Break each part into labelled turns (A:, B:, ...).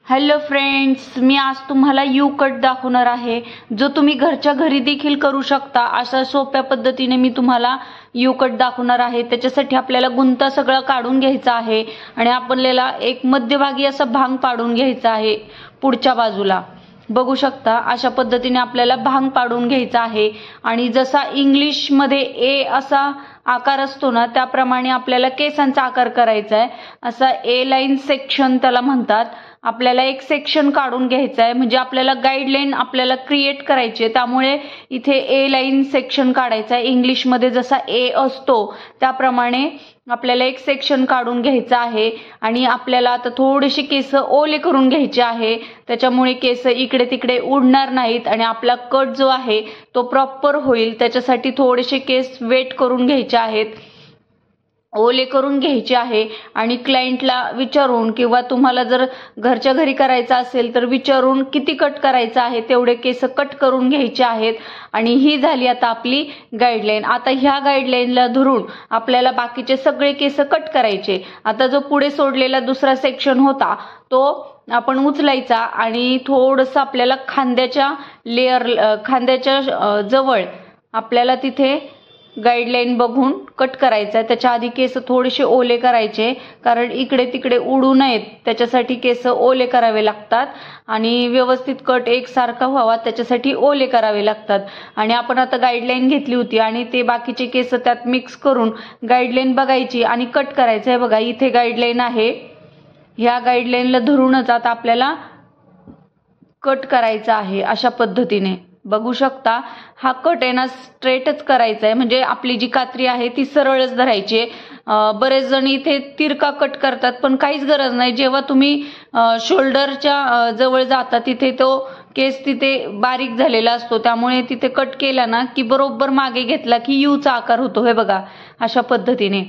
A: Hello friends, मी आज तुम्हाला you cut दाखवणार आहे, जो तुम्ही घरच्या घरी देखील करू शकता। अशा सोप्या पद्धतीने मी तुम्हाला यू कट दाखवणार आहे। त्याच्यासाठी आपल्याला गुंता सगळा काढून घ्यायचा आहे आणि आपल्याला एक मध्यभागी असा भांग पाडून घ्यायचा आहे। पुढच्या बाजूला बघू शकता अशा पद्धतीने आपल्याला भांग पाडून घ्यायचा आहे आणि जसा इंग्लिश मध्ये ए असा आकार असतो ना, त्याप्रमाणे आपल्याला केसांचा आकार करायचा आहे। असा ए लाईन सेक्शन त्याला म्हणतात। आपल्याला एक सेक्शन काढून घ्यायचा आहे, म्हणजे आपल्याला गाईडलाईन आपल्याला क्रिएट करायची आहे। त्यामुळे इथे ए लाईन सेक्शन काढायचा आहे। इंग्लिश मध्ये जसा ए असतो त्याप्रमाणे आपल्याला एक सेक्शन काढून घ्यायचा आहे आणि आपल्याला आता थोडेसे केस ओले करून घ्यायचे आहे। त्याच्यामुळे केस इकडे तिकडे उडणार नाहीत आणि आपला कट जो आहे तो प्रॉपर होईल। त्याच्यासाठी थोडेसे केस वेट करून घ्यायचे आहेत, ओले करून घ्यायचे आहे आणि क्लायंटला विचारून किंवा तुम्हाला जर घरच्या घरी करायचा असेल तर विचारून किती कट करायचा आहे तेवढे केस कट करून घ्यायचे आहेत। आणि ही झाली आता आपली गाईडलाईन। आता ह्या गाईडलाईनला धरून आपल्याला बाकीचे सगळे केस कट करायचे। आता जो पुढे सोडलेला दुसरा सेक्शन होता तो आपण उचलायचा आणि थोडंसं आपल्याला खांद्याच्या जवळ आपल्याला तिथे गाईडलाईन बघून कट करायचा आहे। त्याच्या आधी केस थोडेसे ओले करायचे, कारण इकडे तिकडे उडू नयेत त्याच्यासाठी केस ओले करावे लागतात आणि व्यवस्थित कट एकसारखा व्हावा त्याच्यासाठी ओले करावे लागतात। आणि आपण आता गाईडलाईन घेतली होती आणि ते बाकीचे केस त्यात मिक्स करून गाईडलाईन बघायची आणि कट करायचं आहे। बघा इथे गाईडलाईन आहे, ह्या गाईडलाईनला धरूनच आता आपल्याला कट करायचा आहे। अशा पद्धतीने बघू शकता हा कट आहे ना स्ट्रेटच करायचा आहे, म्हणजे आपली जी कात्री आहे ती सरळच धरायची आहे। बरेच जण इथे तिरका कट करतात, पण काहीच गरज नाही। जेव्हा तुम्ही शोल्डरच्या जवळ जाता तिथे तो केस तिथे बारीक झालेला असतो, त्यामुळे तिथे कट केला ना की बरोबर मागे घेतला की यूचा आकार होतो। हे बघा अशा पद्धतीने।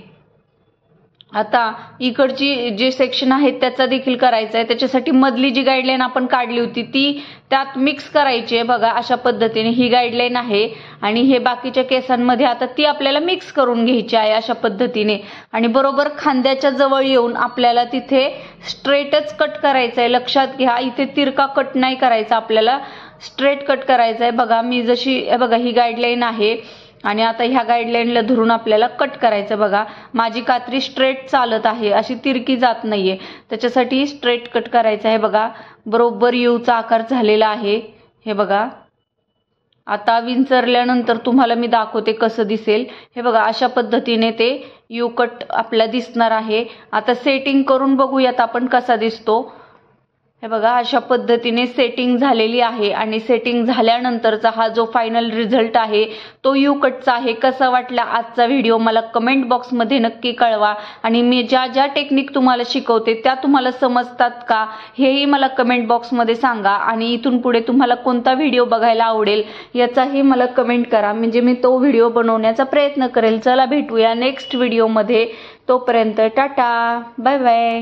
A: आता इकडची जे सेक्शन आहे त्याचा देखील करायचा आहे। त्याच्यासाठी मधली जी गाईडलाईन आपण काढली होती ती त्यात मिक्स करायची आहे। बघा अशा पद्धतीने ही गाईडलाईन आहे आणि हे बाकीच्या केसांमध्ये आता ती आपल्याला मिक्स करून घ्यायची आहे अशा पद्धतीने। आणि बरोबर खांद्याच्या जवळ येऊन आपल्याला तिथे स्ट्रेटच कट करायचा आहे। लक्षात घ्या, इथे तिरका कट नाही करायचा, आपल्याला स्ट्रेट कट करायचा आहे। बघा मी जशी बघा ही गाईडलाईन आहे आणि आता ह्या गाईडलाईनला धरून आपल्याला कट करायचं। बघा माझी कात्री स्ट्रेट चालत आहे, अशी तिरकी जात नाहीये, त्याच्यासाठी स्ट्रेट कट करायचं आहे। बघा बरोबर यूचा आकार झालेला आहे। हे बघा आता विंचरल्यानंतर तुम्हाला मी दाखवते कसं दिसेल। हे बघा अशा पद्धतीने ते यू कट आपला दिसणार आहे। आता सेटिंग करून बघूयात आपण कसा दिसतो। हे बघा अशा पद्धतीने सेटिंग झालेली आहे आणि सेटिंग झाल्यानंतरचा हा जो फायनल रिझल्ट आहे तो यू कटचा आहे। कसा वाटला आजचा व्हिडिओ मला कमेंट बॉक्समध्ये नक्की कळवा आणि मी ज्या ज्या टेक्निक तुम्हाला शिकवते त्या तुम्हाला समजतात का हेही मला कमेंट बॉक्समध्ये सांगा। आणि इथून पुढे तुम्हाला कोणता व्हिडिओ बघायला आवडेल याचाही मला कमेंट करा, म्हणजे मी तो व्हिडिओ बनवण्याचा प्रयत्न करेल। चला भेटूया नेक्स्ट व्हिडिओमध्ये, तोपर्यंत टाटा बाय बाय।